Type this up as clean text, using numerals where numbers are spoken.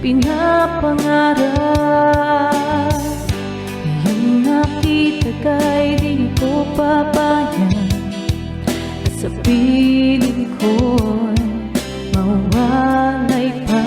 pinapangarap. Iyong nakita kay di ko papayan, at sa piling ko'y mawalay pa.